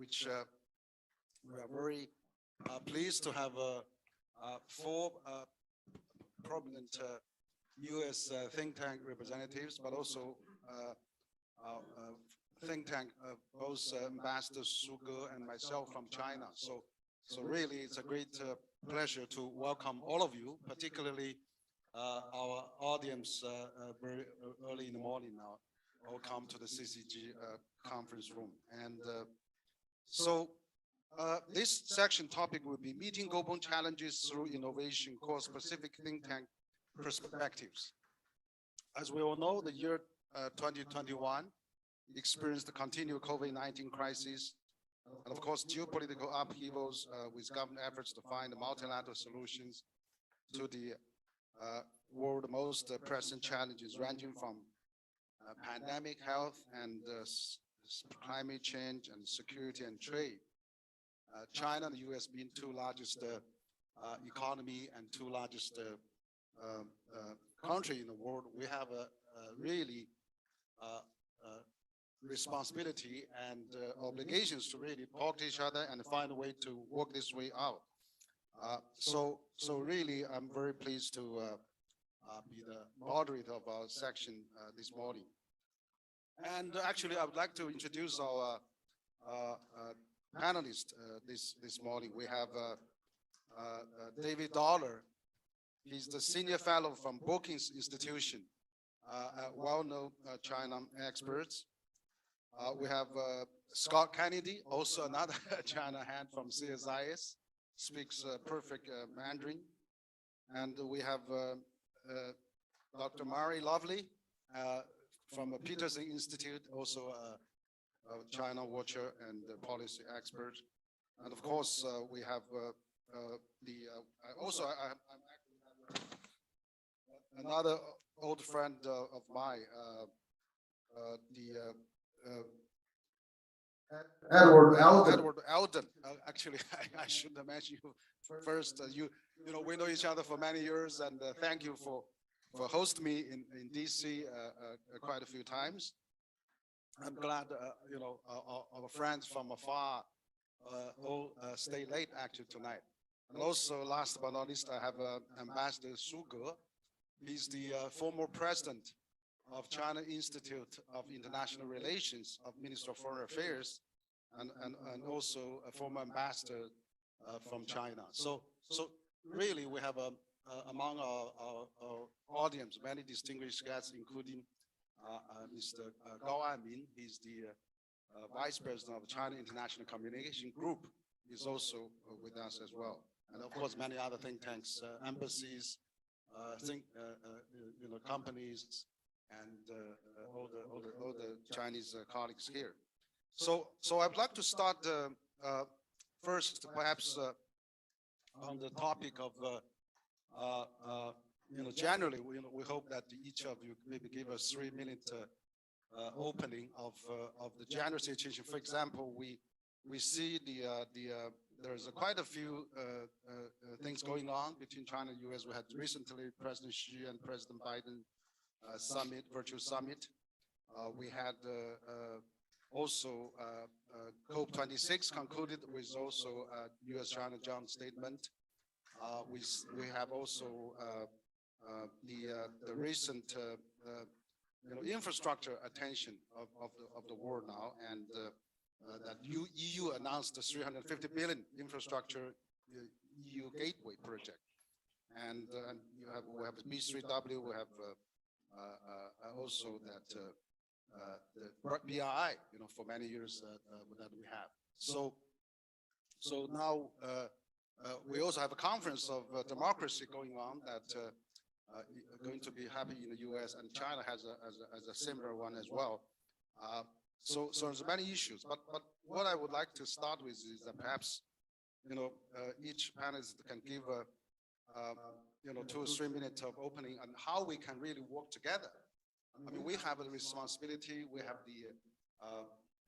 which we are very pleased to have four prominent U.S. Think tank representatives, but also think tank, both Ambassador Su Ge and myself from China. So really, it's a great pleasure to welcome all of you, particularly our audience very early in the morning now, all come to the CCG conference room. And so this section topic will be meeting global challenges through innovation, core specific think tank perspectives. As we all know, the year 2021 experienced the continued COVID-19 crisis, and of course, geopolitical upheavals with government efforts to find multilateral solutions to the world's most pressing challenges, ranging from pandemic, health, and climate change, and security and trade. China and the U.S. being two largest economy and two largest country in the world, we have a really responsibility and obligations to really talk to each other and find a way to work this way out. So really, I'm very pleased to be the moderator of our section this morning. And actually, I would like to introduce our panelists this morning. We have David Dollar. He's the senior fellow from Brookings Institution, a well-known China expert. We have Scott Kennedy, also another China hand from CSIS, speaks perfect Mandarin. And we have Dr. Mary Lovely from Peterson Institute, also a China watcher and policy expert. And of course, we have another old friend of mine, Edward Alden. Actually, I should have mentioned you first. You know, we know each other for many years, and thank you for hosting me in DC quite a few times. I'm glad, you know, our friends from afar all stay late actually tonight. And also, last but not least, I have Ambassador Su Ge. He's the former president of China Institute of International Relations of Ministry of Foreign Affairs, and also a former ambassador from China. So really, we have among our audience many distinguished guests, including Mr. Gao Anmin. He's the vice president of the China International Communication Group. He's also with us as well, and of course many other think tanks, embassies, you know, companies, and all the Chinese colleagues here. So I'd like to start first, perhaps, on the topic of you know, generally, we hope that each of you maybe give us 3-minute opening of the general situation. For example, we see there's quite a few things going on between China and U.S. We had recently President Xi and President Biden summit, virtual summit. We had also COP26 concluded with also U.S.-China joint statement. We have also the recent you know, infrastructure attention of the world now, and that EU announced the 350 billion infrastructure EU gateway project, and we have B3W, we have also that the BRI, you know, for many years that we have. So now we also have a conference of democracy going on that going to be happening in the U.S., and China has a similar one as well. So there's many issues, but what I would like to start with is that perhaps, you know, each panelist can give you know, 2 or 3 minutes of opening on how we can really work together. I mean, we have a responsibility, we have the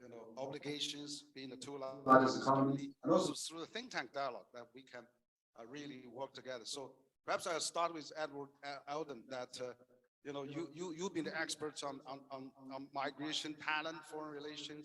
you know, obligations being the two largest economy, and also through the think tank dialogue that we can really work together. So perhaps I'll start with Edward Alden, that you know, you've been the experts on migration, talent, foreign relations,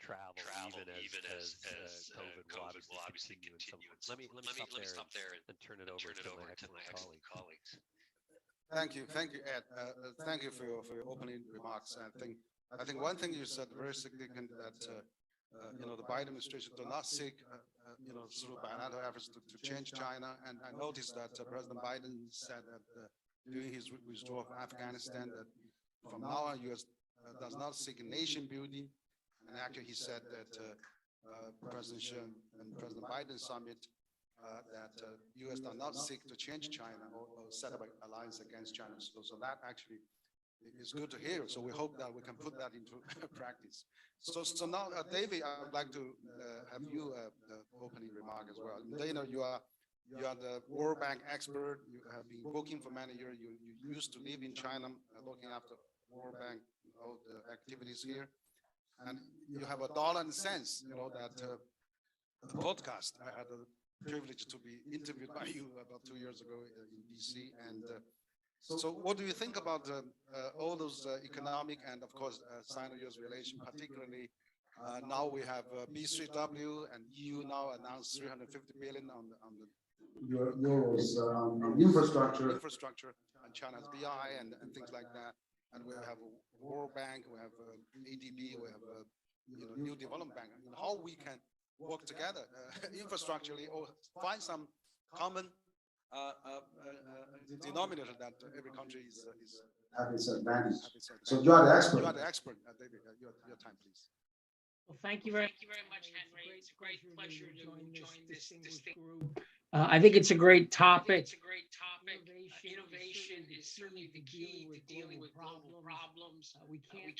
travel, even as COVID will obviously continue in some form. Let me stop there and turn it over to my excellent colleagues. Thank you, Ed. Thank you for your opening remarks. I think one thing you said very significant that the Biden administration do not seek through bilateral efforts to change China. And I noticed that President Biden said that during his withdrawal from Afghanistan that from now on U.S. Does not seek nation building. And actually he said that President Xi and President Biden summit that U.S. does not seek to change China or set up an alliance against China. So that actually is good to hear. So we hope that we can put that into practice. So now, David, I would like to have you the opening remark as well. Dana, you are the World Bank expert. You have been working for many years. You used to live in China, looking after World Bank, all the activities here, and you have a dollar and cents. You know that the podcast. I had the privilege to be interviewed by you about 2 years ago in DC, and so what do you think about all those economic and, of course, Sino-US relation, particularly now we have B3W and EU now announced 350 billion on the euros infrastructure, and China has BI and things like that, and we have a World Bank, we have ADB, we have New Development Bank. You know, how we can work together infrastructurally or find some common denominator that every country is have its advantage. So you are the expert. You are the expert, David. Your time, please. Well, thank you very much, Henry. It's a great pleasure to join this distinct group. I think it's a great topic. Innovation is certainly the key to dealing with global problems. We can't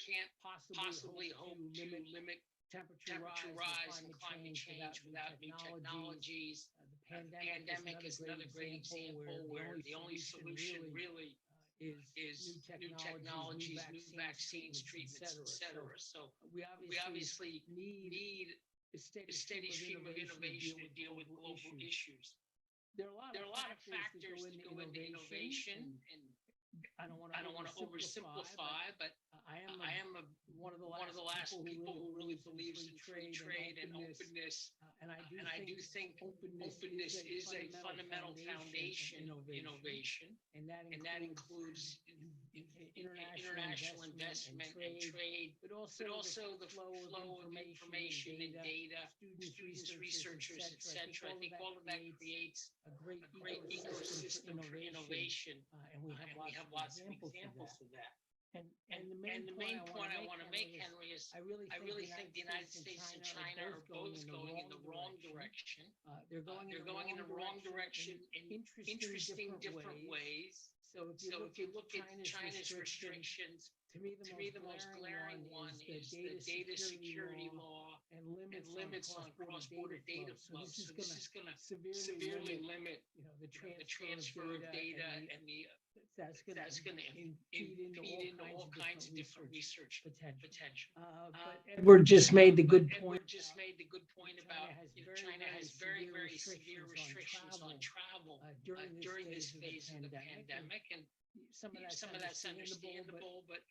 possibly hope to limit temperature rise and climate change without new technologies. The pandemic is another great example where the only solution really is new technologies, new vaccines, treatments, etc. So we obviously need a steady stream of innovation to deal with global issues. There are a lot of factors that go into innovation, and I don't want to oversimplify, but I am one of the last people who really believes in free trade and openness, and I do think openness is a fundamental foundation of innovation, and that includes international investment and trade, but also the flow of information and data, students, researchers, etc. I think all of that creates a great ecosystem for innovation, and we have lots of examples of that. And the main point I want to make, Henry, is I really think the United States and China are both going in the wrong direction. They're going in the wrong direction in interesting different ways. So if you look at China's restrictions, to me the most glaring one is the data security law and limits on cross-border data flow. So this is going to severely limit the transfer of data, and that's going to impede into all kinds of different research potential. But Edward just made the good point. About China has very, very severe restrictions on travel during this phase of the pandemic, and some of that's understandable, but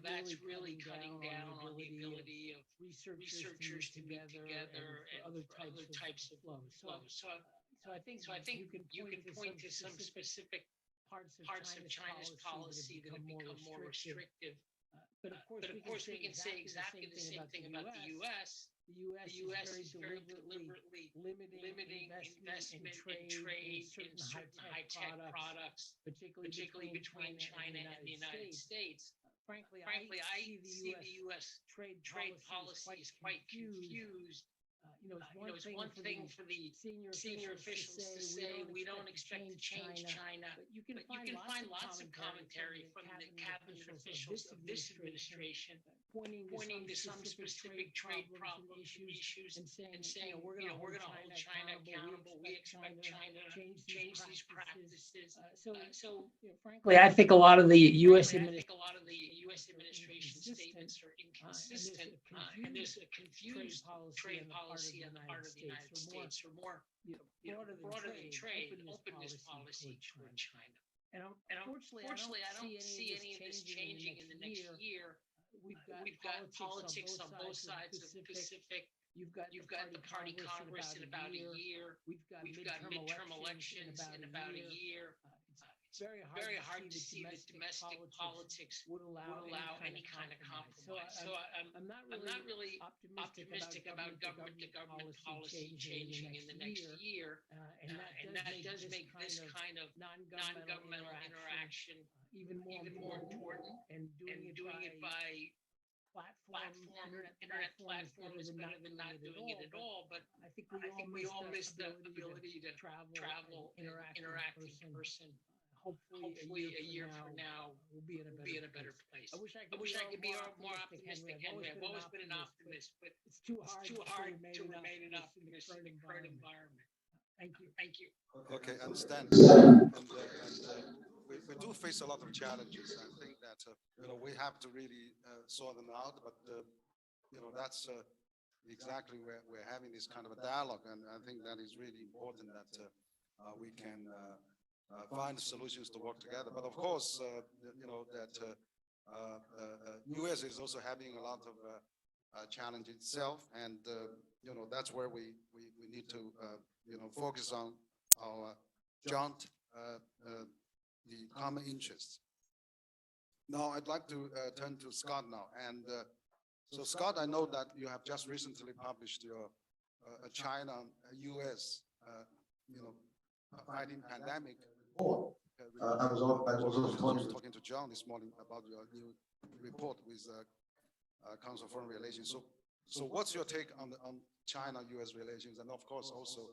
that's really cutting down on the ability of researchers to meet together and for other types of flows. So I think you can point to some specific parts of China's policy that have become more restrictive. But of course, we can say exactly the same thing about the U.S. The U.S. is very deliberately limiting investment and trade in certain high-tech products, particularly between China and the United States. Frankly, I see the U.S. trade policy is quite confused. It's one thing for the senior officials to say we don't expect to change China, but you can find lots of commentary from the cabinet officials of this administration pointing to some specific trade problems and issues and saying we're going to hold China accountable. We expect China to change these practices. So frankly, I think a lot of the U.S. administration statements are inconsistent, and there's a confused trade policy on the part of the United States, or more broader than trade, openness policy toward China. And unfortunately, I don't see any of this changing in the next year. We've got politics on both sides of the Pacific. You've got the party Congress in about a year. We've got midterm elections in about a year. It's very hard to see that domestic politics would allow any kind of compromise. So I'm not really optimistic about government-to-government policy changing in the next year, and that does make this kind of non-governmental interaction even more important, and doing it by internet platform is better than not doing it at all. But I think we all miss the ability to travel and interact in person. Hopefully a year from now we'll be in a better place. I wish I could be more optimistic, Henry. I've always been an optimist, but it's too hard to remain an optimist in the current environment. Thank you. Thank you. Okay, understand. We do face a lot of challenges. I think that we have to really sort them out. But that's exactly where we're having this kind of a dialogue, and I think that is really important that we can find solutions to work together. But of course, that U.S. is also having a lot of challenge itself, and that's where we need to focus on our joint the common interests. Now, I'd like to turn to Scott now, and so Scott, I know that you have just recently published your China-U.S. Fighting pandemic. I was also talking to John this morning about your new report with Council of Foreign Relations. So what's your take on China-U.S. relations, and of course also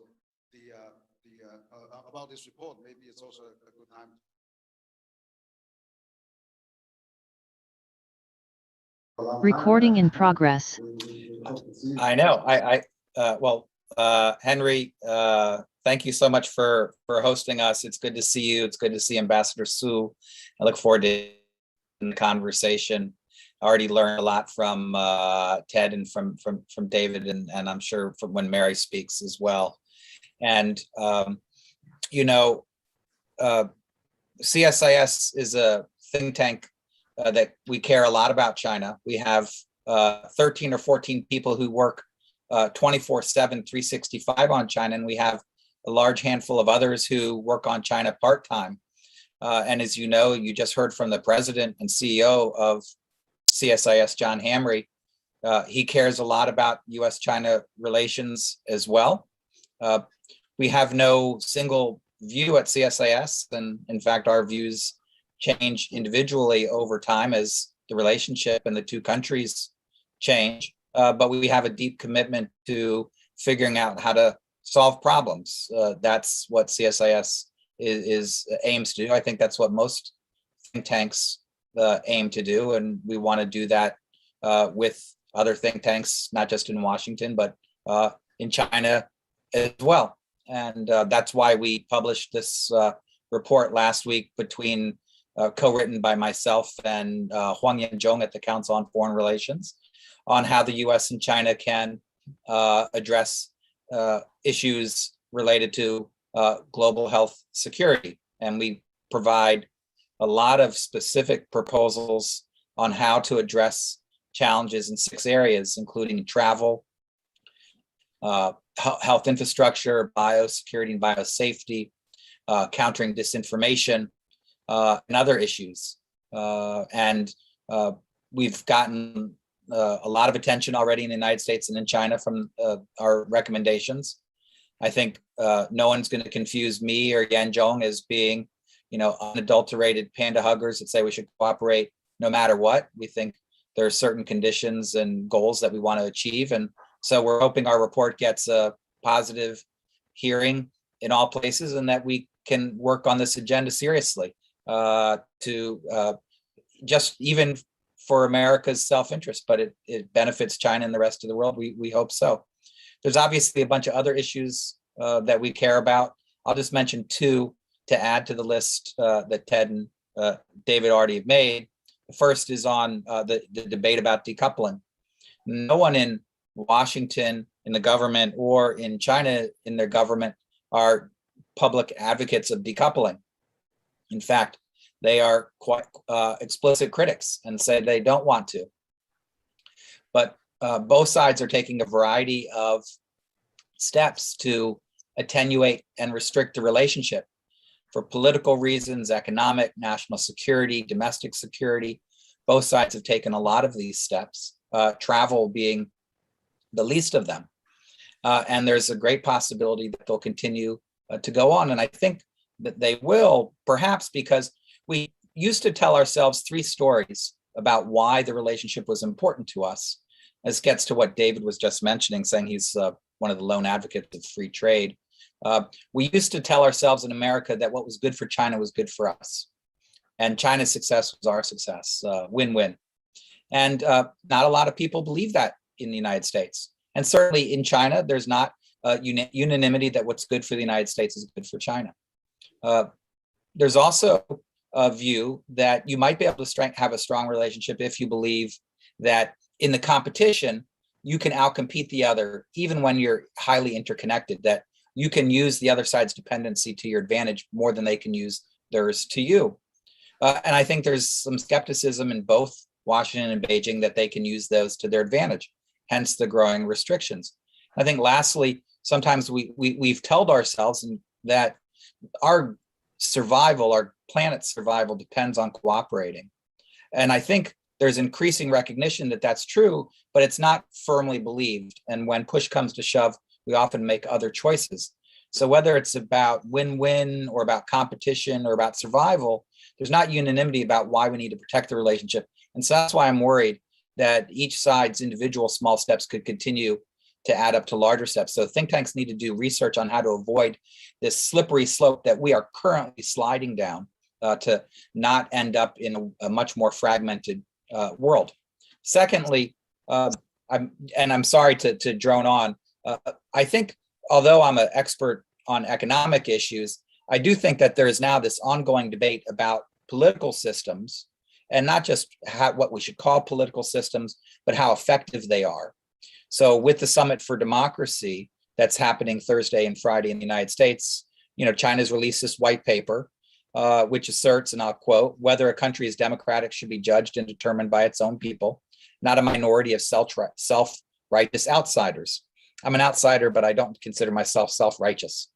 about this report? Maybe it's also a good time. Recording in progress. I know. Henry, thank you so much for hosting us. It's good to see you. It's good to see Ambassador Su. I look forward to the conversation. I already learned a lot from Ted and from David, and I'm sure from when Mary speaks as well. And CSIS is a think tank that we care a lot about China. We have 13 or 14 people who work 24/7, 365 on China, and we have a large handful of others who work on China part-time. And as you know, you just heard from the president and CEO of CSIS, John Hamre. He cares a lot about US-China relations as well. We have no single view at CSIS, and in fact, our views change individually over time as the relationship and the two countries change. But we have a deep commitment to figuring out how to solve problems. That's what CSIS aims to do. I think that's what most think tanks aim to do, and we want to do that with other think tanks, not just in Washington, but in China as well. And that's why we published this report last week, co-written by myself and Huang Yanzhong at the Council on Foreign Relations, on how the US and China can address issues related to global health security. And we provide a lot of specific proposals on how to address challenges in 6 areas, including travel, health infrastructure, biosecurity and biosafety, countering disinformation, and other issues. We've gotten a lot of attention already in the United States and in China from our recommendations. I think no one's going to confuse me or Yanzhong as being, unadulterated panda huggers that say we should cooperate no matter what. We think there are certain conditions and goals that we want to achieve. And so we're hoping our report gets a positive hearing in all places, and that we can work on this agenda seriously to just even for America's self-interest, but it benefits China and the rest of the world. We hope so. There's obviously a bunch of other issues that we care about. I'll just mention 2 to add to the list that Ted and David already have made. The first is on the debate about decoupling. No one in Washington, in the government, or in China, in their government, are public advocates of decoupling. In fact, they are quite explicit critics and say they don't want to. But both sides are taking a variety of steps to attenuate and restrict the relationship for political reasons, economic, national security, domestic security. Both sides have taken a lot of these steps, travel being the least of them. And there's a great possibility that they'll continue to go on. And I think that they will, perhaps because we used to tell ourselves 3 stories about why the relationship was important to us. This gets to what David was just mentioning, saying he's one of the lone advocates of free trade. We used to tell ourselves in America that what was good for China was good for us. And China's success was our success, win-win. And not a lot of people believe that in the United States. And certainly in China, there's not unanimity that what's good for the United States is good for China. There's also a view that you might be able to have a strong relationship if you believe that in the competition, you can outcompete the other, even when you're highly interconnected, that you can use the other side's dependency to your advantage more than they can use theirs to you. And I think there's some skepticism in both Washington and Beijing that they can use those to their advantage, hence the growing restrictions. I think lastly, sometimes we've told ourselves that our survival, our planet's survival depends on cooperating. And I think there's increasing recognition that that's true, but it's not firmly believed. And when push comes to shove, we often make other choices. So whether it's about win-win or about competition or about survival, there's not unanimity about why we need to protect the relationship. And so that's why I'm worried that each side's individual small steps could continue to add up to larger steps. So think tanks need to do research on how to avoid this slippery slope that we are currently sliding down to not end up in a much more fragmented world. Secondly, I'm sorry to drone on, I think although I'm an expert on economic issues, I do think that there is now this ongoing debate about political systems, and not just what we should call political systems, but how effective they are. So with the Summit for Democracy that's happening Thursday and Friday in the United States, China's released this white paper, which asserts, and I'll quote, whether a country is democratic should be judged and determined by its own people, not a minority of self-righteous outsiders. I'm an outsider, but I don't consider myself self-righteous.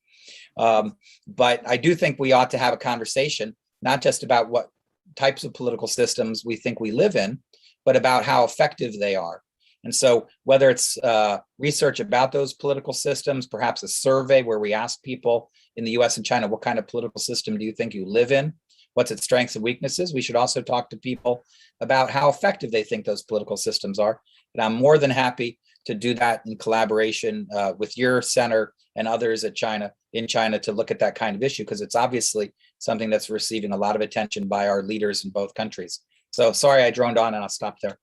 But I do think we ought to have a conversation, not just about what types of political systems we think we live in, but about how effective they are. And so whether it's research about those political systems, perhaps a survey where we ask people in the US and China, what kind of political system do you think you live in? What's its strengths and weaknesses? We should also talk to people about how effective they think those political systems are. And I'm more than happy to do that in collaboration with your center and others in China to look at that kind of issue, because it's obviously something that's receiving a lot of attention by our leaders in both countries. So sorry I droned on, and I'll stop there.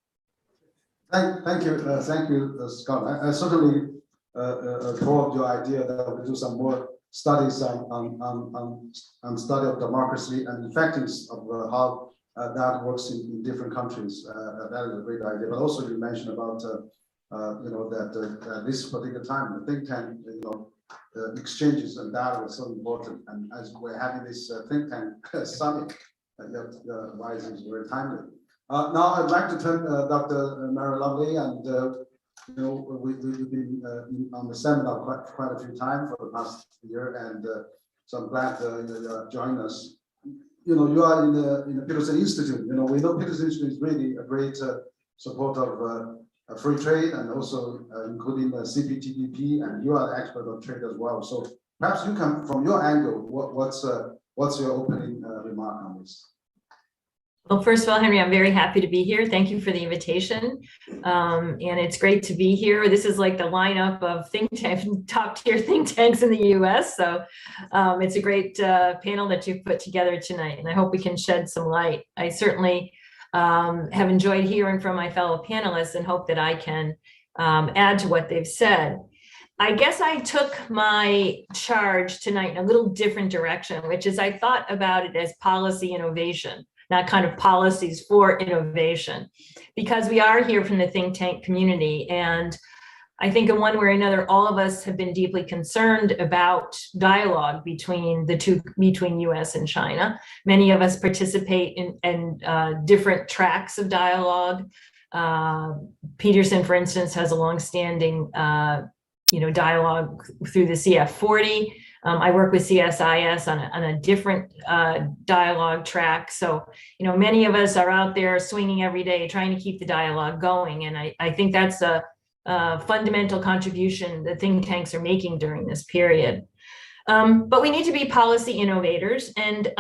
Thank you, Scott. I certainly applaud your idea that we do some more studies on study of democracy and effectiveness of how that works in different countries. That is a great idea. But also you mentioned about that this particular time the think tank exchanges and dialogue is so important. And as we're having this think tank summit, your advice is very timely. Now I'd like to turn Dr. Mary Lovely, and we've been on the seminar quite a few times for the past year, and so I'm glad you joined us. You are in the Peterson Institute. We know Peterson Institute is really a great supporter of free trade, and also including the CPTPP, and you are the expert on trade as well. So perhaps you can, from your angle, what's your opening remark on this? Well, first of all, Henry, I'm very happy to be here. Thank you for the invitation. And it's great to be here. This is like the lineup of top tier think tanks in the US. So it's a great panel that you've put together tonight, and I hope we can shed some light. I certainly have enjoyed hearing from my fellow panelists and hope that I can add to what they've said. I guess I took my charge tonight in a little different direction, which is I thought about it as policy innovation, not kind of policies for innovation, because we are here from the think tank community. And I think in one way or another, all of us have been deeply concerned about dialogue between US and China. Many of us participate in different tracks of dialogue. Peterson, for instance, has a longstanding dialogue through the CF40. I work with CSIS on a different dialogue track. So, many of us are out there swinging every day, trying to keep the dialogue going. And I think that's a fundamental contribution that think tanks are making during this period. But we need to be policy innovators. And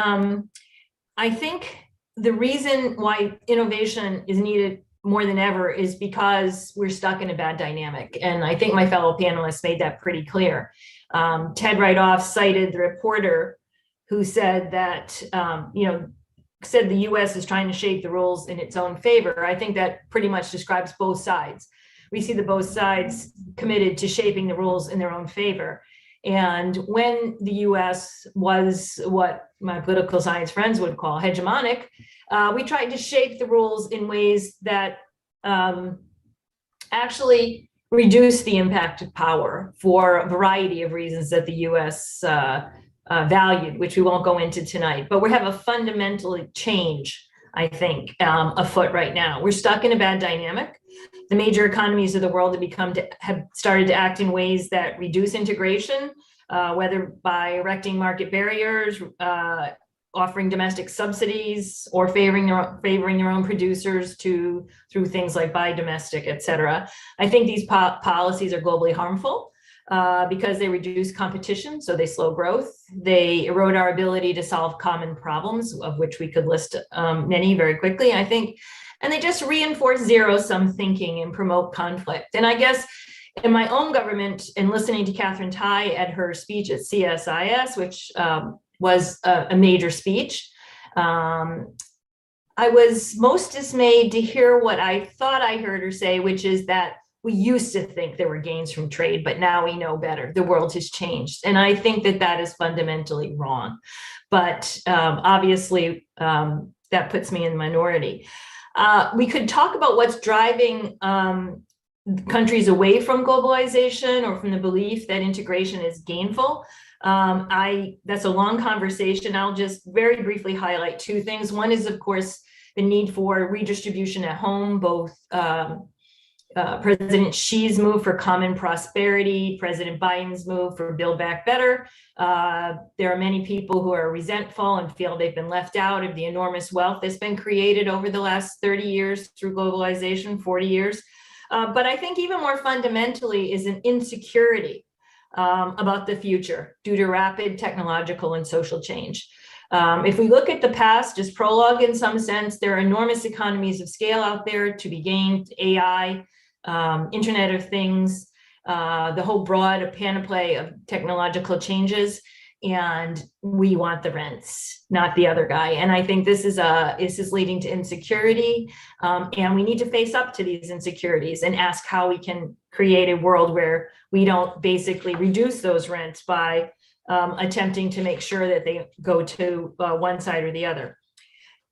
I think the reason why innovation is needed more than ever is because we're stuck in a bad dynamic. And I think my fellow panelists made that pretty clear. Ted Rightoff cited the reporter who said that, said the US is trying to shape the rules in its own favor. I think that pretty much describes both sides. We see that both sides committed to shaping the rules in their own favor. And when the US was what my political science friends would call hegemonic, we tried to shape the rules in ways that actually reduce the impact of power for a variety of reasons that the US valued, which we won't go into tonight. But we have a fundamental change, I think, afoot right now. We're stuck in a bad dynamic. The major economies of the world have started to act in ways that reduce integration, whether by erecting market barriers, offering domestic subsidies, or favoring their own producers through things like buy domestic, et cetera. I think these policies are globally harmful because they reduce competition, so they slow growth. They erode our ability to solve common problems, of which we could list many very quickly, I think. And they just reinforce zero-sum thinking and promote conflict. And I guess in my own government, and listening to Catherine Tai at her speech at CSIS, which was a major speech, I was most dismayed to hear what I thought I heard her say, which is that we used to think there were gains from trade, but now we know better. The world has changed. And I think that that is fundamentally wrong. But obviously, that puts me in the minority. We could talk about what's driving countries away from globalization or from the belief that integration is gainful. That's a long conversation. I'll just very briefly highlight two things. One is, of course, the need for redistribution at home, both President Xi's move for common prosperity, President Biden's move for Build Back Better. There are many people who are resentful and feel they've been left out of the enormous wealth that's been created over the last 30 years through globalization, 40 years. But I think even more fundamentally is an insecurity about the future due to rapid technological and social change. If we look at the past, just prologue in some sense, there are enormous economies of scale out there to be gained, AI, Internet of Things, the whole broad panoply of technological changes, and we want the rents, not the other guy. And I think this is leading to insecurity, and we need to face up to these insecurities and ask how we can create a world where we don't basically reduce those rents by attempting to make sure that they go to one side or the other.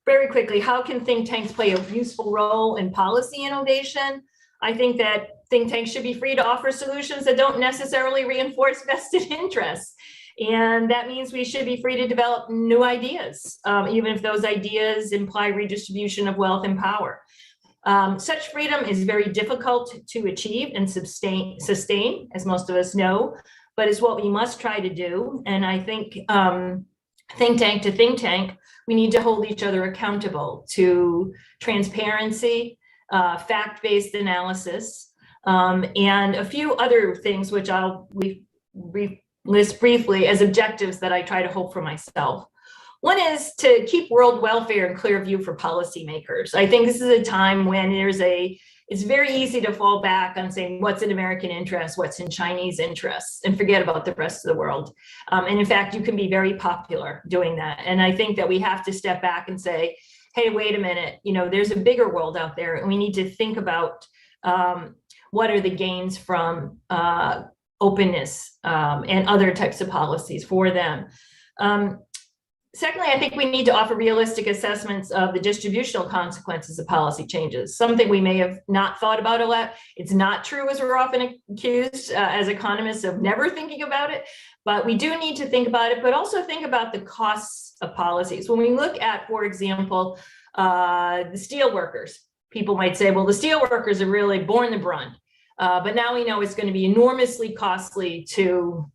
Very quickly, how can think tanks play a useful role in policy innovation? I think that think tanks should be free to offer solutions that don't necessarily reinforce vested interests. And that means we should be free to develop new ideas, even if those ideas imply redistribution of wealth and power. Such freedom is very difficult to achieve and sustain, as most of us know, but it's what we must try to do. And I think think tank to think tank, we need to hold each other accountable to transparency, fact-based analysis, and a few other things which I'll list briefly as objectives that I try to hold for myself. One is to keep world welfare in clear view for policymakers. I think this is a time when it's very easy to fall back on saying what's in American interest, what's in Chinese interests, and forget about the rest of the world. And in fact, you can be very popular doing that. And I think that we have to step back and say, hey, wait a minute, there's a bigger world out there, and we need to think about what are the gains from openness and other types of policies for them. Secondly, I think we need to offer realistic assessments of the distributional consequences of policy changes, something we may have not thought about a lot. It's not true, as we're often accused as economists, of never thinking about it, but we do need to think about it, but also think about the costs of policies. When we look at, for example, the steel workers, people might say, well, the steel workers are really borne the brunt, but now we know it's going to be enormously costly to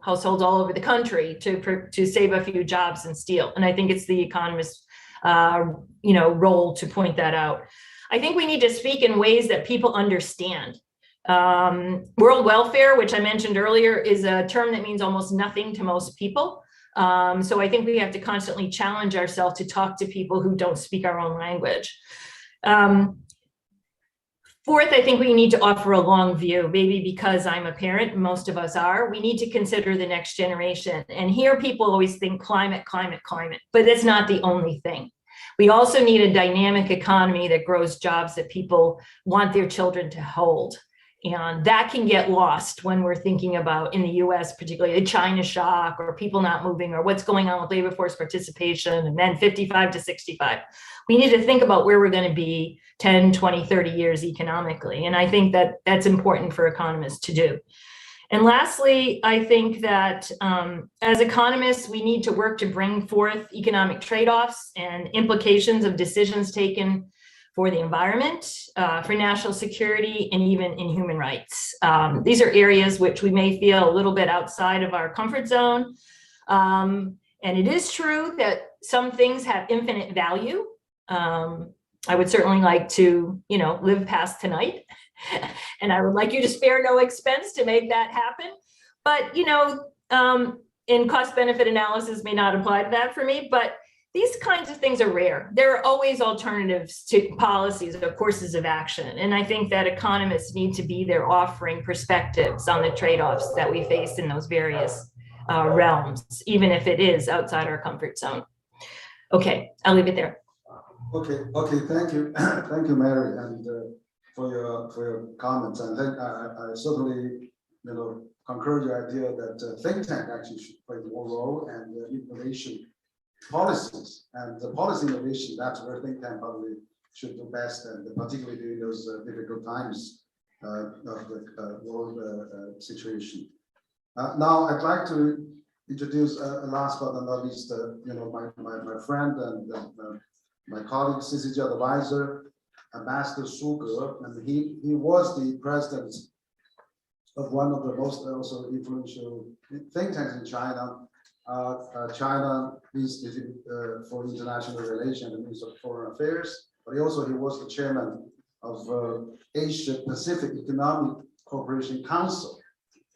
households all over the country to save a few jobs in steel. And I think it's the economist's role to point that out. I think we need to speak in ways that people understand. World welfare, which I mentioned earlier, is a term that means almost nothing to most people. So I think we have to constantly challenge ourselves to talk to people who don't speak our own language. Fourth, I think we need to offer a long view, maybe because I'm a parent, most of us are, we need to consider the next generation. And here people always think climate, climate, climate, but it's not the only thing. We also need a dynamic economy that grows jobs that people want their children to hold. And that can get lost when we're thinking about, in the US, particularly the China shock, or people not moving, or what's going on with labor force participation, and then 55 to 65. We need to think about where we're going to be 10, 20, 30 years economically. And I think that that's important for economists to do. And lastly, I think that as economists, we need to work to bring forth economic trade-offs and implications of decisions taken for the environment, for national security, and even in human rights. These are areas which we may feel a little bit outside of our comfort zone. And it is true that some things have infinite value. I would certainly like to, live past tonight. And I would like you to spare no expense to make that happen. But, in cost benefit analysis may not apply to that for me, but these kinds of things are rare. There are always alternatives to policies or courses of action. And I think that economists need to be there offering perspectives on the trade-offs that we face in those various realms, even if it is outside our comfort zone. Okay, I'll leave it there. Okay, thank you. Thank you, Mary, and for your comments. And I certainly, concur your idea that think tank actually should play more role, and innovation policies and the policy innovation, that's where think tank probably should do best, and particularly during those difficult times of the world situation. Now I'd like to introduce last but not least, my friend and my colleague, CCG advisor, Ambassador Su Ge, and he was the president of one of the most also influential think tanks in China, China Institute for International Relations and Minister of Foreign Affairs, but he was the chairman of Asia Pacific Economic Cooperation Council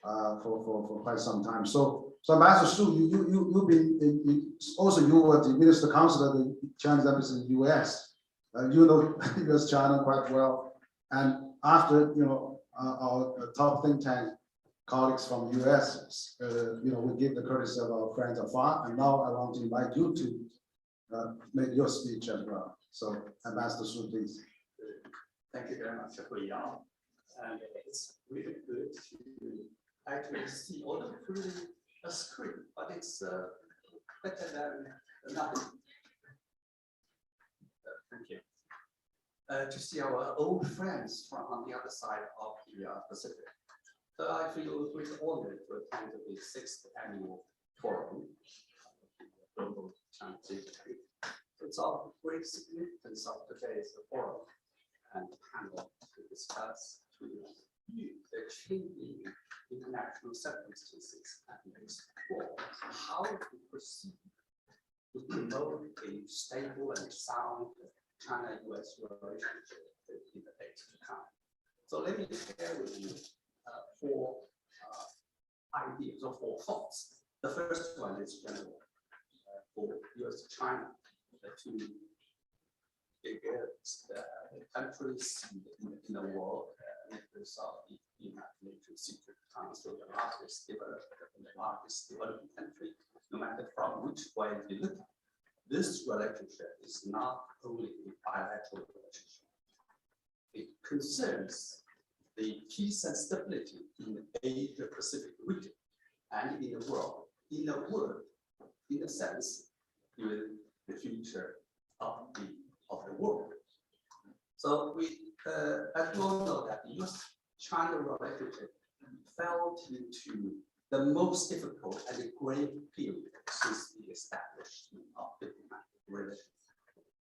for quite some time. So Ambassador Su, you've been you were the Minister Counsel at the Chinese Embassy in the U.S. You know U.S. China quite well, and after our top think tank colleagues from the US, we give the courtesy of our friends afar, and now I want to invite you to make your speech as well. So, Ambassador Su, please. Thank you very much, Hui Yang. And it's really good to actually see all the through a screen, but it's better than nothing. Thank you. To see our old friends from on the other side of the Pacific. So I feel great honor to attend the 6th annual forum, Global China. It's of great significance of today's forum and panel to discuss the changing international circumstances and explore how to proceed to promote a stable and sound China-US relationship in the days to come. So let me share with you 4 ideas or 4 thoughts. The first one is general for US-China, the 2 biggest countries in the world, members of the United Nations Security Council, the largest developing country, no matter from which way you look at it. This relationship is not only a bilateral relationship. It concerns the peace and stability in the Asia-Pacific region and in the world. In a word, in a sense, in the future of the world. So we, as we all know, that the US-China relationship fell into the most difficult and a grave period since the establishment of diplomatic relations.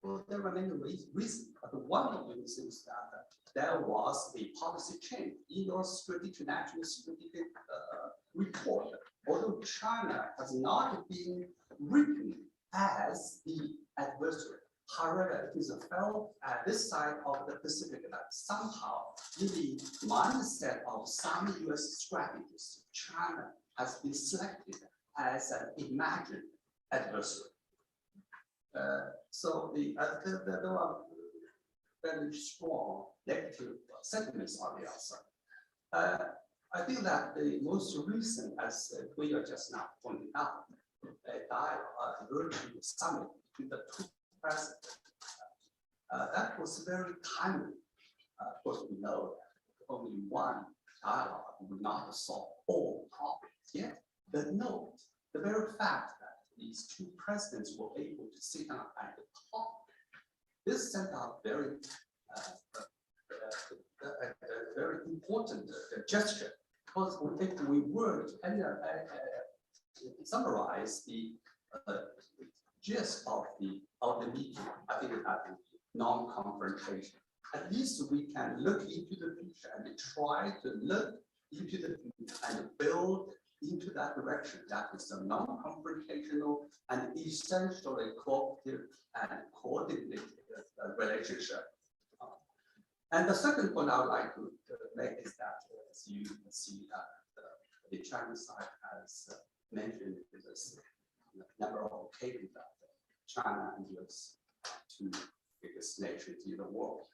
Well, there are many reasons, but one of the reasons is that there was a policy change in your strategic national strategic report. Although China has not been written as the adversary, however, it is felt at this side of the Pacific that somehow, in the mindset of some US strategists, China has been selected as an imagined adversary. So there are very strong negative sentiments on the outside. I think that the most recent, as we are just now pointing out, a dialogue, a virtual summit between the two presidents, that was very timely. Of course, we know that only one dialogue will not solve all problems. Yet, the very fact that these two presidents were able to sit down at the top, this sent out very important gesture, because if we were to summarize the gist of the meeting, I think that would be non-confrontation. At least we can look into the future and try to look into the future and build into that direction. That is a non-confrontational and essentially cooperative and coordinated relationship. And the second point I would like to make is that, as you can see, the Chinese side has mentioned this number of occasions that China and US are two biggest nations in the world.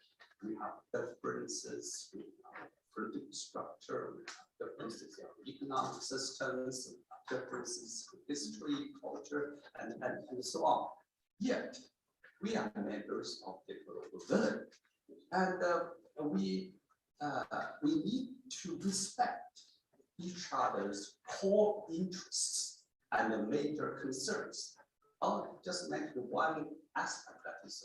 We have differences in our political structure, we have differences in economic systems, differences in history, culture, and so on. Yet, we are members of the global village. And we need to respect each other's core interests and the major concerns. I'll just mention one aspect, that is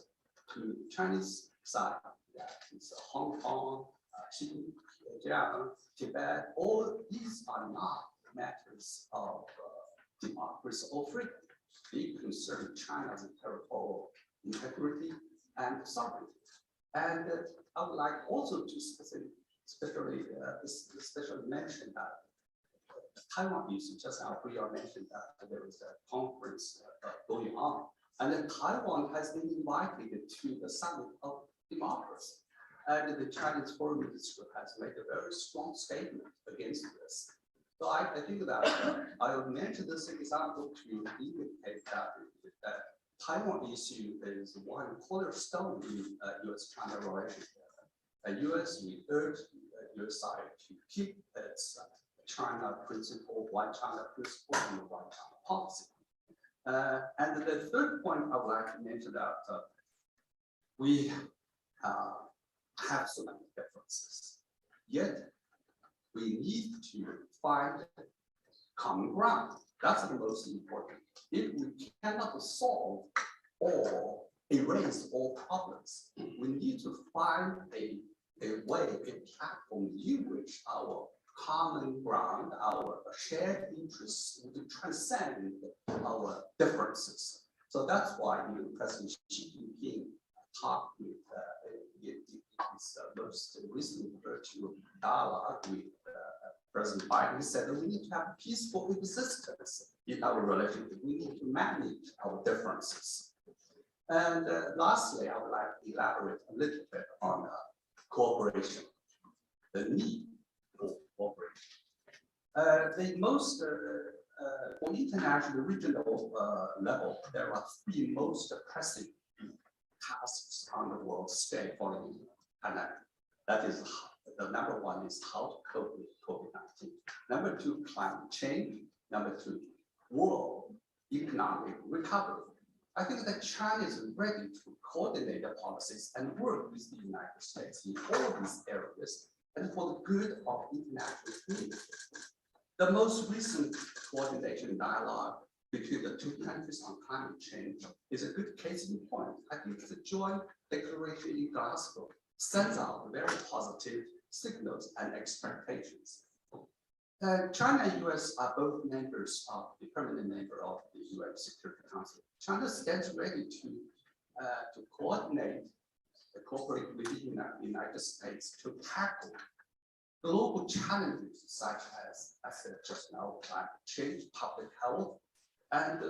to Chinese side, that is Hong Kong, Xinjiang, Tibet. All these are not matters of democracy or freedom. They concern China's territorial integrity and sovereignty. And I would like also to especially mention that Taiwan issue. Just now we are mentioned that there is a conference going on, and then Taiwan has been invited to the summit of democracy. And the Chinese foreign ministry has made a very strong statement against this. So I think that I will mention this example to indicate that Taiwan issue is one cornerstone in US-China relations. US, we urge US side to keep its China principle, one China principle, and one China policy. And the third point I would like to mention that we have so many differences, yet we need to find common ground. That's the most important. If we cannot solve or erase all problems, we need to find a way, a platform in which our common ground, our shared interests would transcend our differences. So that's why President Xi Jinping talked with his most recent virtual dialogue with President Biden. He said that we need to have peaceful existence in our relationship. We need to manage our differences. And lastly, I would like to elaborate a little bit on cooperation, the need for cooperation. The most, on international regional level, there are three most pressing tasks on the world stage following the pandemic. That is, the number one is how to cope with COVID-19. Number two, climate change. Number two, world economic recovery. I think that China is ready to coordinate the policies and work with the United States in all these areas and for the good of international community. The most recent coordination dialogue between the two countries on climate change is a good case in point. I think the joint declaration in Glasgow sends out very positive signals and expectations. China and US are both members of the permanent member of the UN Security Council. China stands ready to coordinate, cooperate with the United States to tackle global challenges such as, I said just now, climate change, public health, and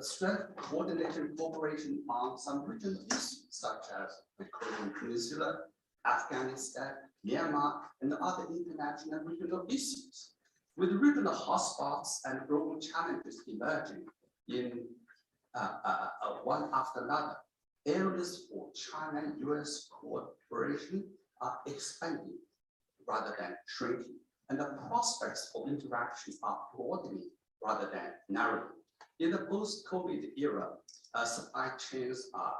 strength coordination cooperation on some regional issues such as the Korean Peninsula, Afghanistan, Myanmar, and other international regional issues. With regional hotspots and global challenges emerging in one after another, areas for China-US cooperation are expanding rather than shrinking, and the prospects for interactions are broadening rather than narrowing. In the post-COVID era, supply chains are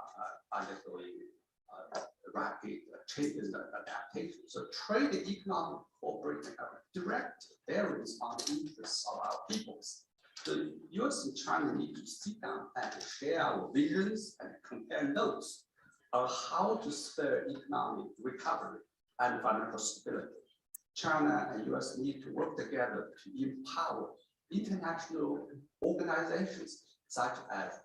undergoing rapid changes and adaptation. So trade and economic cooperation have direct bearings on the interests of our peoples. The US and China need to sit down and share our visions and compare notes on how to spur economic recovery and financial stability. China and US need to work together to empower international organizations such as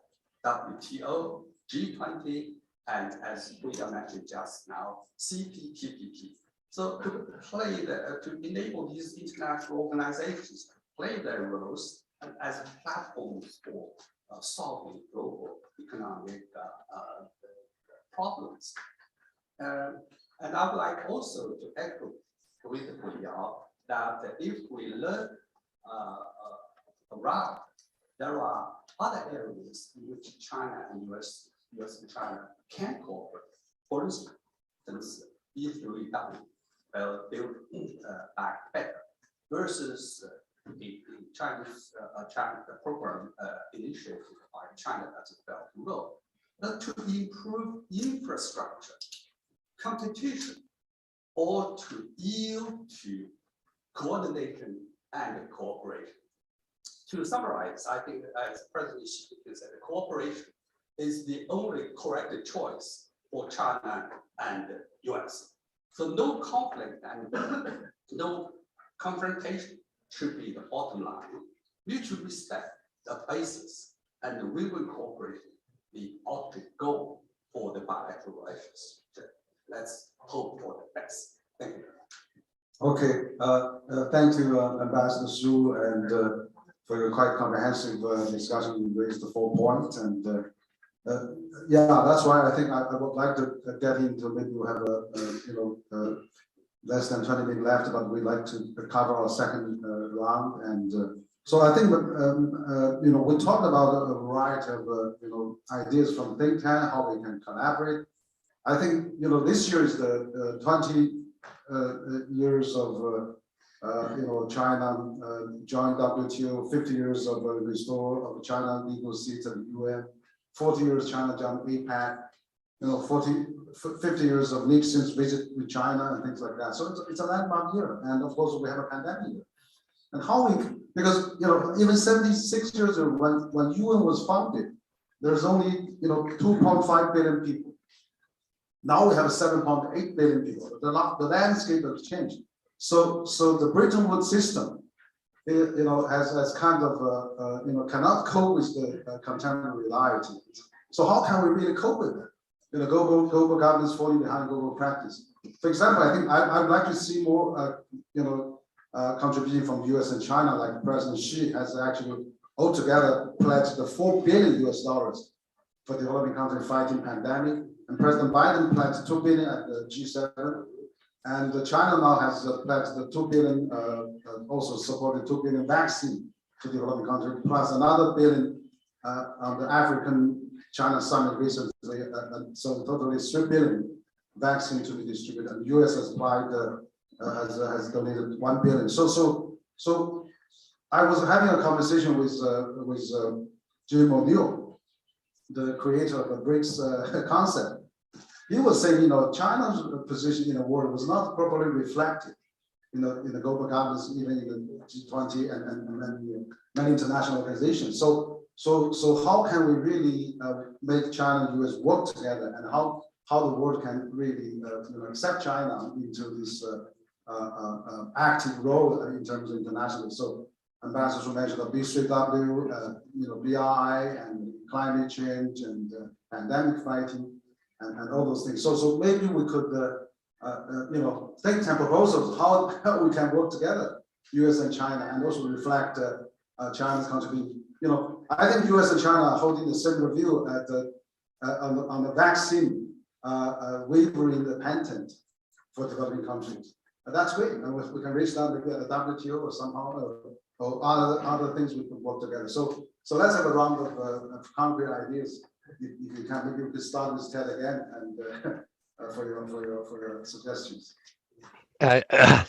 WTO, G20, and as we mentioned just now, CPTPP. So to enable these international organizations to play their roles as platforms for solving global economic problems. And I would like also to echo with Guiyao that if we look around, there are other areas in which China and US and China can cooperate. For instance, E3W, Build Back Better, versus the Chinese program initiated by China as a Belt and Road. But to improve infrastructure, competition, or to yield to coordination and cooperation. To summarize, I think as President Xi said, cooperation is the only correct choice for China and US. So no conflict and no confrontation should be the bottom line. Mutual respect, the basis, and the win-win cooperation, the ultimate goal for the bilateral relations. Let's hope for the best. Thank you. Okay, thank you, Ambassador Su, and for your quite comprehensive discussion. You raised the 4 points, and yeah, that's why I think I would like to get into. Maybe we have less than 20 minutes left, but we'd like to cover our second round. And so I think we talked about a variety of ideas from think tank, how we can collaborate. I think this year is the 20 years of China joined WTO, 50 years of restore of China legal seat at the UN, 40 years China joined APEC, 50 years of Nixon's visit with China and things like that. So it's a landmark year, and of course we have a pandemic year. And how we, because even 76 years ago when UN was founded, there's only 2.5 billion people. Now we have 7.8 billion people. The landscape has changed. So the Bretton Woods system, has kind of cannot cope with the contemporary reality. So how can we really cope with it? Global governance falling behind global practice. For example, I think I'd like to see more contribution from US and China, like President Xi has actually altogether pledged the $4 billion for developing countries fighting pandemic. And President Biden pledged $2 billion at the G7, and China now has pledged the $2 billion, also supported $2 billion vaccine to developing countries, plus another $1 billion on the African-China summit recently. So totally $3 billion vaccine to be distributed. And the US has applied, has donated $1 billion. So I was having a conversation with Jim O'Neill, the creator of the BRICS concept. He was saying, China's position in the world was not properly reflected, in the global governance, even in the G20 and many international organizations. So how can we really make China and US work together, and how the world can really accept China into this active role in terms of international. So Ambassador mentioned the B3W, BRI and climate change and pandemic fighting and all those things. So maybe we could think tank proposals how we can work together, US and China, and also reflect China's contribution. I think US and China are holding a similar view at on the vaccine wavering the patent for developing countries. that's great. And if we can reach that maybe at the WTO or somehow, or other things we could work together. So let's have a round of concrete ideas. If you can, maybe we could start with Ted again and for your suggestions.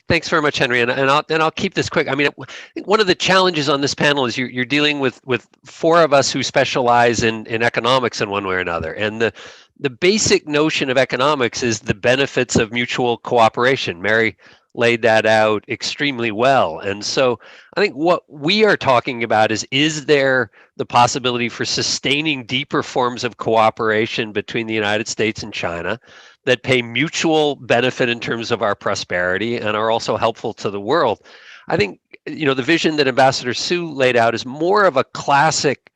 Thanks very much, Henry, and I'll keep this quick. I mean, I think one of the challenges on this panel is you're dealing with four of us who specialize in economics in one way or another, and the basic notion of economics is the benefits of mutual cooperation. Mary laid that out extremely well, and so I think what we are talking about is there the possibility for sustaining deeper forms of cooperation between the United States and China that pay mutual benefit in terms of our prosperity and are also helpful to the world. I think, the vision that Ambassador Su laid out is more of a classic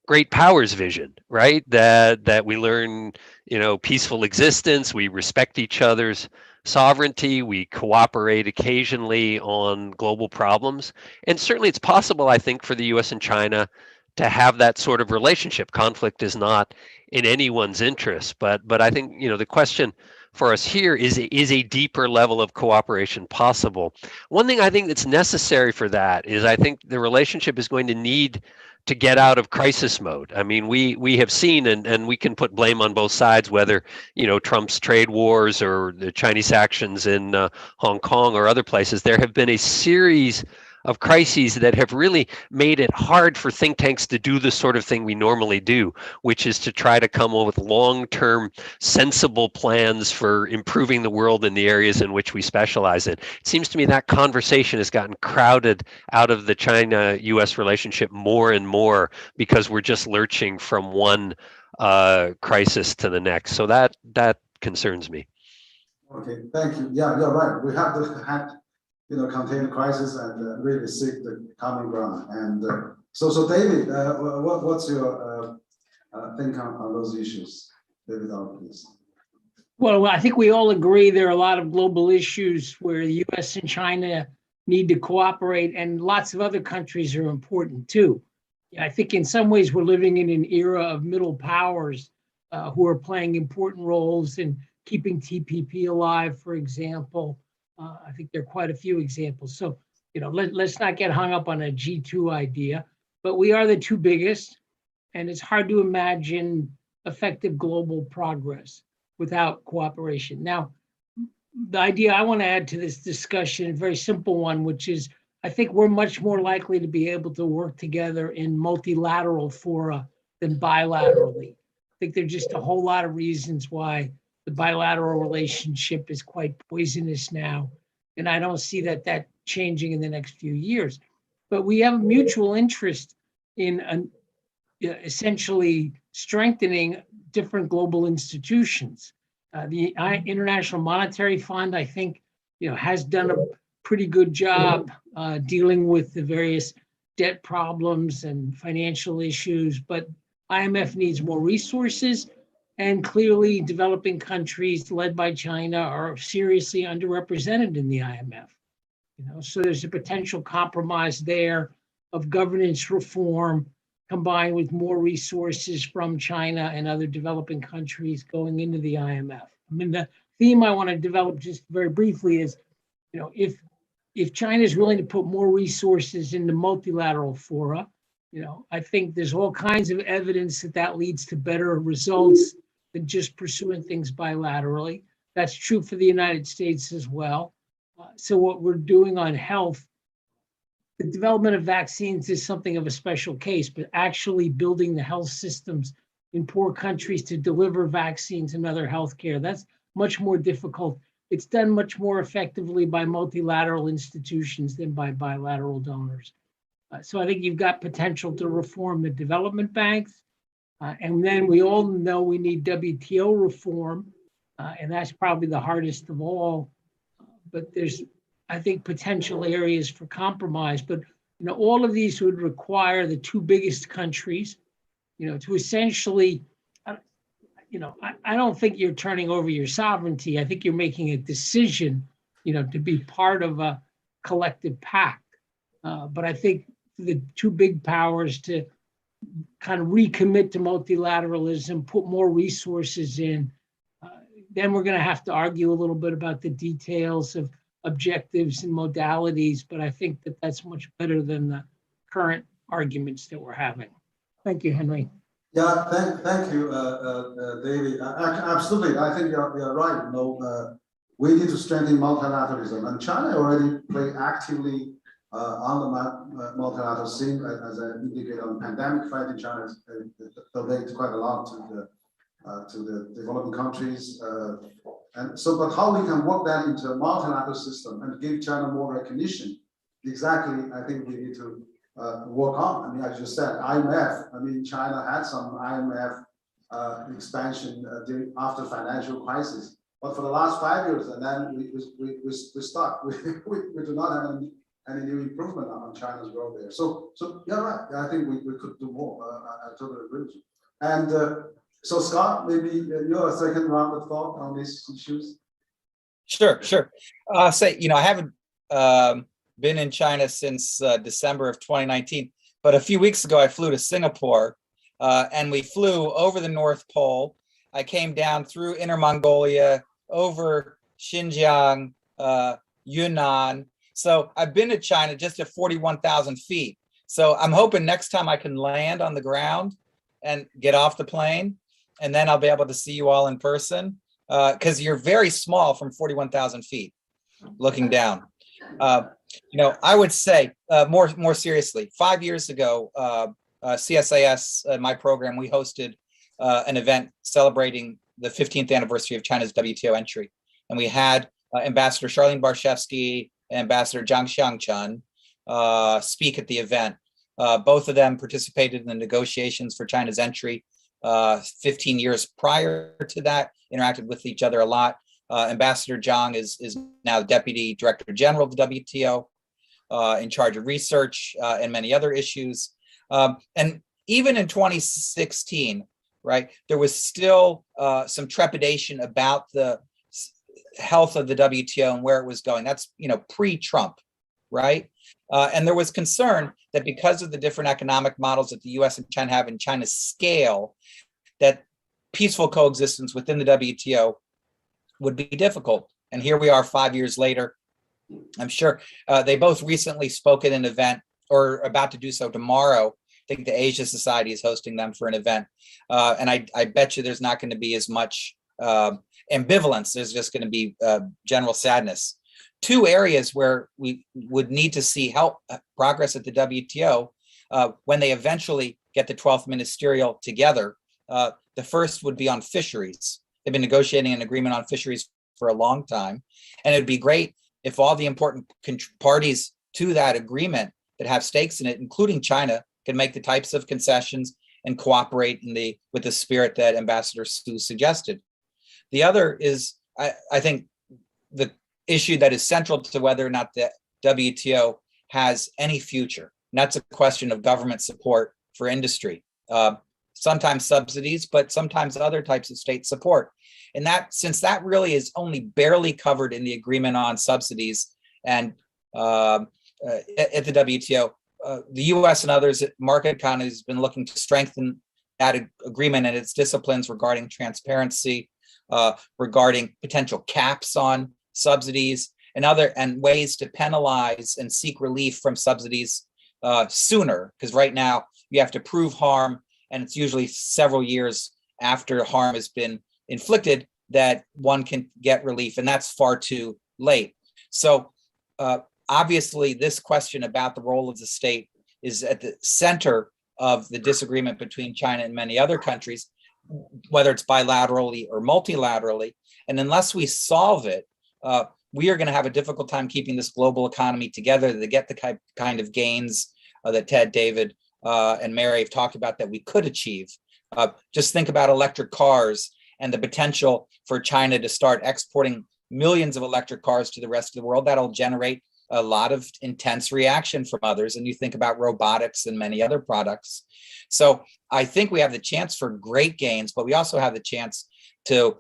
great powers vision, right? That we learn, peaceful existence, we respect each other's sovereignty, we cooperate occasionally on global problems. And certainly it's possible, I think, for the US and China to have that sort of relationship. Conflict is not in anyone's interest, but I think, the question for us here is a deeper level of cooperation possible? One thing I think that's necessary for that is I think the relationship is going to need to get out of crisis mode. I mean, we have seen, and we can put blame on both sides, whether, Trump's trade wars or the Chinese actions in Hong Kong or other places. There have been a series of crises that have really made it hard for think tanks to do the sort of thing we normally do, which is to try to come up with long-term sensible plans for improving the world in the areas in which we specialize in. It seems to me that conversation has gotten crowded out of the China-US relationship more and more because we're just lurching from one crisis to the next. So that concerns me. Okay, thank you. Yeah, you're right. We have to contain the crisis and really seek the common ground. And so David, what's your think on those issues? David, please. Well, I think we all agree there are a lot of global issues where the US and China need to cooperate, and lots of other countries are important too. I think in some ways we're living in an era of middle powers who are playing important roles in keeping TPP alive, for example. I think there are quite a few examples. So, let's not get hung up on a G2 idea, but we are the two biggest, and it's hard to imagine effective global progress without cooperation. Now, the idea I want to add to this discussion, a very simple one, which is I think we're much more likely to be able to work together in multilateral fora than bilaterally. I think there are just a whole lot of reasons why the bilateral relationship is quite poisonous now, and I don't see that changing in the next few years. But we have a mutual interest in essentially strengthening different global institutions. The International Monetary Fund, I think, has done a pretty good job dealing with the various debt problems and financial issues, but IMF needs more resources. And clearly, developing countries led by China are seriously underrepresented in the IMF. So there's a potential compromise there of governance reform combined with more resources from China and other developing countries going into the IMF. I mean, the theme I want to develop just very briefly is, if China is willing to put more resources into multilateral fora, I think there's all kinds of evidence that leads to better results than just pursuing things bilaterally. That's true for the United States as well. So what we're doing on health, the development of vaccines is something of a special case, but actually building the health systems in poor countries to deliver vaccines and other healthcare, that's much more difficult. It's done much more effectively by multilateral institutions than by bilateral donors. So I think you've got potential to reform the development banks. And then we all know we need WTO reform, and that's probably the hardest of all. But there's, I think, potential areas for compromise. But all of these would require the two biggest countries, to essentially, I don't think you're turning over your sovereignty. I think you're making a decision, to be part of a collective pact. But I think the two big powers to kind of recommit to multilateralism, put more resources in. Then we're going to have to argue a little bit about the details of objectives and modalities, but I think that that's much better than the current arguments that we're having. Thank you, Henry. Yeah, thank you, David. Absolutely, I think you're right. We need to strengthen multilateralism, and China already played actively on the multilateral scene, as I indicated on pandemic fighting. China has donated quite a lot to the developing countries, and so. But how we can work that into a multilateral system and give China more recognition? Exactly, I think we need to work on. I mean, as you said, IMF. I mean, China had some IMF expansion after financial crisis, but for the last 5 years, and then we stuck. We do not have any new improvement on China's role there. So you're right. I think we could do more. I totally agree with you. And so Scott, maybe your second round of thought on these issues. Sure. Say, I haven't been in China since December of 2019, but a few weeks ago I flew to Singapore, and we flew over the North Pole. I came down through Inner Mongolia, over Xinjiang, Yunnan. So I've been to China just at 41,000 feet. So I'm hoping next time I can land on the ground and get off the plane, and then I'll be able to see you all in person, because you're very small from 41,000 feet looking down. I would say more seriously, 5 years ago, CSIS, my program, we hosted an event celebrating the 15th anniversary of China's WTO entry. And we had Ambassador Charlene Barshevsky and Ambassador Zhang Xiangchen speak at the event. Both of them participated in the negotiations for China's entry 15 years prior to that, interacted with each other a lot. Ambassador Zhang is now Deputy Director General of the WTO, in charge of research and many other issues. And even in 2016, right, there was still some trepidation about the health of the WTO and where it was going. That's, pre-Trump, right? And there was concern that because of the different economic models that the US and China have in China's scale, that peaceful coexistence within the WTO would be difficult. And here we are 5 years later. I'm sure they both recently spoke at an event, or about to do so tomorrow. I think the Asia Society is hosting them for an event. And I bet you there's not going to be as much ambivalence. There's just going to be general sadness. Two areas where we would need to see progress at the WTO when they eventually get the 12th ministerial together. The first would be on fisheries. They've been negotiating an agreement on fisheries for a long time. And it'd be great if all the important parties to that agreement that have stakes in it, including China, can make the types of concessions and cooperate with the spirit that Ambassador Su suggested. The other is, I think, the issue that is central to whether or not the WTO has any future. And that's a question of government support for industry. Sometimes subsidies, but sometimes other types of state support. And since that really is only barely covered in the agreement on subsidies and at the WTO, the US and others, market economies, have been looking to strengthen that agreement and its disciplines regarding transparency, regarding potential caps on subsidies and ways to penalize and seek relief from subsidies sooner. Because right now you have to prove harm, and it's usually several years after harm has been inflicted that one can get relief, and that's far too late. So obviously this question about the role of the state is at the center of the disagreement between China and many other countries, whether it's bilaterally or multilaterally. And unless we solve it, we are going to have a difficult time keeping this global economy together to get the kind of gains that Ted, David, and Mary have talked about that we could achieve. Just think about electric cars and the potential for China to start exporting millions of electric cars to the rest of the world. That'll generate a lot of intense reaction from others. And you think about robotics and many other products. So I think we have the chance for great gains, but we also have the chance to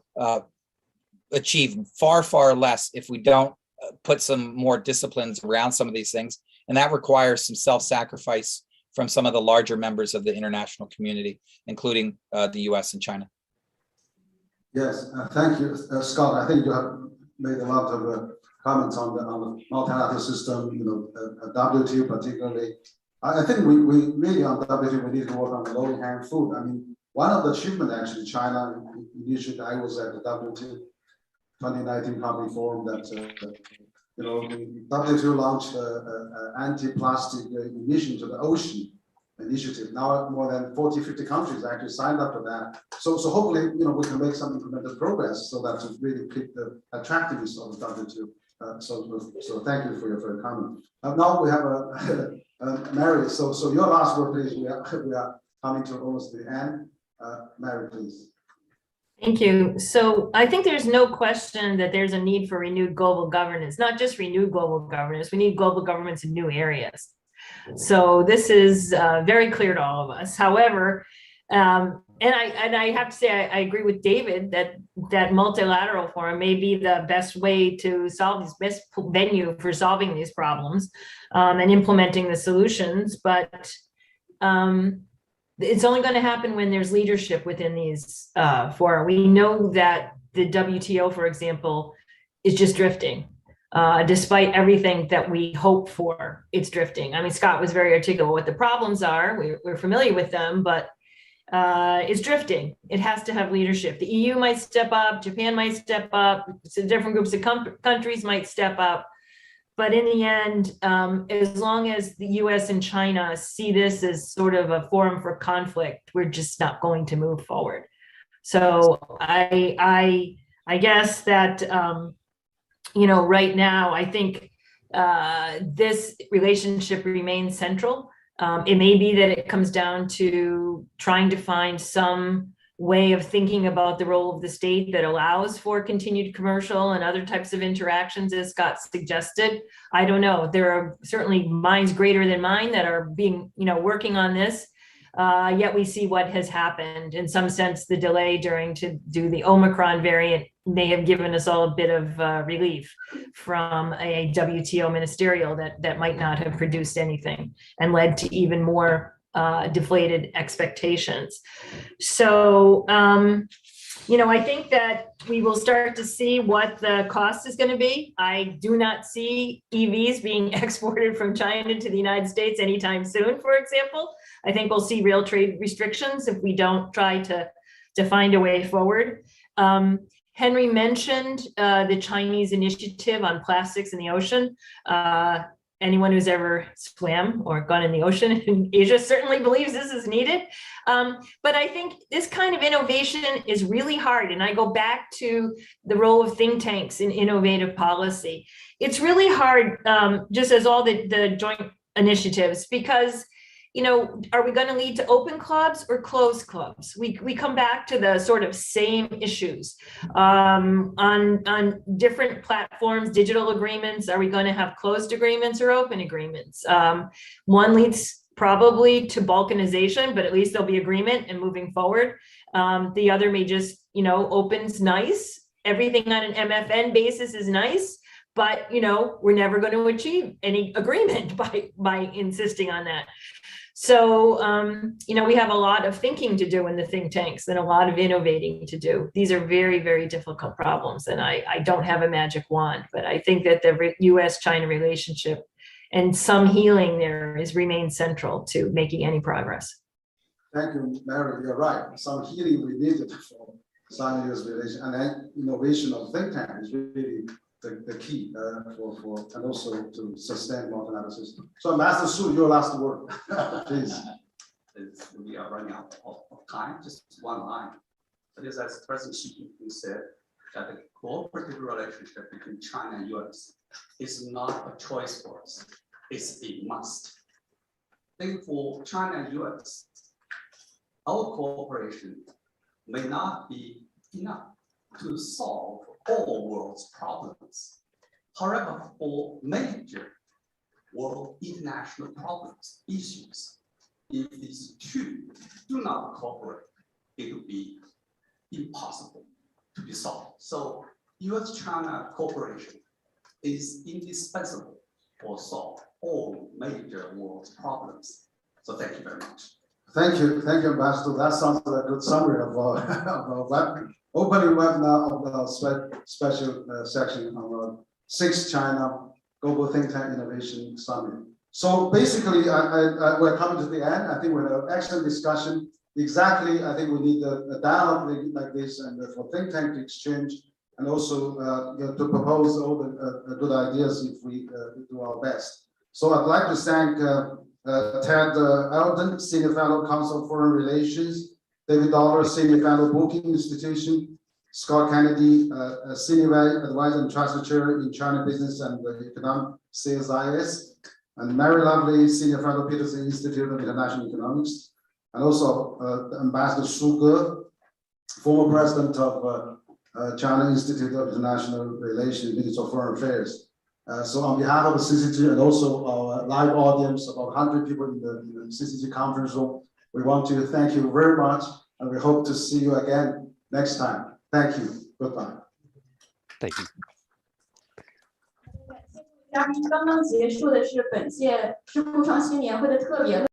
achieve far, far less if we don't put some more disciplines around some of these things. And that requires some self-sacrifice from some of the larger members of the international community, including the US and China. Yes, thank you, Scott. I think you have made a lot of comments on the multilateral system, WTO particularly. I think we really on WTO, we need to work on the low-hanging fruit. I mean, one of the achievements actually, China, initially I was at the WTO 2019 Public Forum that, the WTO launched an anti-plastic emission to the ocean initiative. Now more than 40, 50 countries actually signed up for that. So hopefully, we can make some incremental progress so that to really keep the attractiveness of the WTO. So thank you for your comment. Now we have Mary. So your last word, please. We are coming to almost the end. Mary, please. Thank you. So I think there's no question that there's a need for renewed global governance, not just renewed global governance. We need global governments in new areas. So this is very clear to all of us. However, and I have to say, I agree with David that multilateral forum may be the best way to solve these, best venue for solving these problems and implementing the solutions. But it's only going to happen when there's leadership within these fora. We know that the WTO, for example, is just drifting. Despite everything that we hope for, it's drifting. I mean, Scott was very articulate what the problems are. We're familiar with them, but it's drifting. It has to have leadership. The EU might step up, Japan might step up, so different groups of countries might step up. But in the end, as long as the US and China see this as sort of a forum for conflict, we're just not going to move forward. So I guess that right now, I think this relationship remains central. It may be that it comes down to trying to find some way of thinking about the role of the state that allows for continued commercial and other types of interactions, as Scott suggested. I don't know. There are certainly minds greater than mine that are working on this. Yet we see what has happened. In some sense, the delay to do the Omicron variant may have given us all a bit of relief from a WTO ministerial that might not have produced anything and led to even more deflated expectations. So, I think that we will start to see what the cost is going to be. I do not see EVs being exported from China to the United States anytime soon, for example. I think we'll see real trade restrictions if we don't try to find a way forward. Henry mentioned the Chinese initiative on plastics in the ocean. Anyone who's ever swam or gone in the ocean in Asia certainly believes this is needed. But I think this kind of innovation is really hard. And I go back to the role of think tanks in innovative policy. It's really hard, just as all the joint initiatives, because are we going to lead to open clubs or closed clubs? We come back to the sort of same issues on different platforms, digital agreements. Are we going to have closed agreements or open agreements? One leads probably to balkanization, but at least there'll be agreement and moving forward. The other may just, open's nice. Everything on an MFN basis is nice, but we're never going to achieve any agreement by insisting on that. So, we have a lot of thinking to do in the think tanks and a lot of innovating to do. These are very, very difficult problems. And I don't have a magic wand, but I think that the US-China relationship and some healing there remains central to making any progress. Thank you, Mary. You're right. Some healing we needed for China-US relations, and then innovation of think tank is really the key for and also to sustain multilateral system. So, Ambassador Su, your last word, please. We are running out of time. Just one line. It is as President Xi Jinping said that the cooperative relationship between China and US is not a choice for us. It's a must. I think for China and US, our cooperation may not be enough to solve all world's problems. However, for major world international problems, issues, if these two do not cooperate, it will be impossible to be solved. So US-China cooperation is indispensable for solve all major world's problems. So thank you very much. Thank you, Ambassador. That sounds like a good summary of our opening webinar of the special section on 6th China Global Think Tank Innovation Summit. So basically, we're coming to the end. I think we had an excellent discussion. Exactly, I think we need a dialogue like this and for think tank to exchange and also to propose all the good ideas if we do our best. So I'd like to thank Ted Eldon, Senior Fellow, Council of Foreign Relations, David Dollar, Senior Fellow, Booking Institution, Scott Kennedy, Senior Advisor and Trust Chair in China Business and Economic CSIS, and Mary Lovely, Senior Fellow, Peterson Institute of International Economics, and also Ambassador Su Ge, former President of China Institute of International Relations, Minister of Foreign Affairs. So on behalf of the CCG and also our live audience, about 100 people in the CCG conference room, we want to thank you very much, and we hope to see you again next time. Thank you. Goodbye. Thank you. 嘉宾刚刚结束的是本届智库创新年会的特别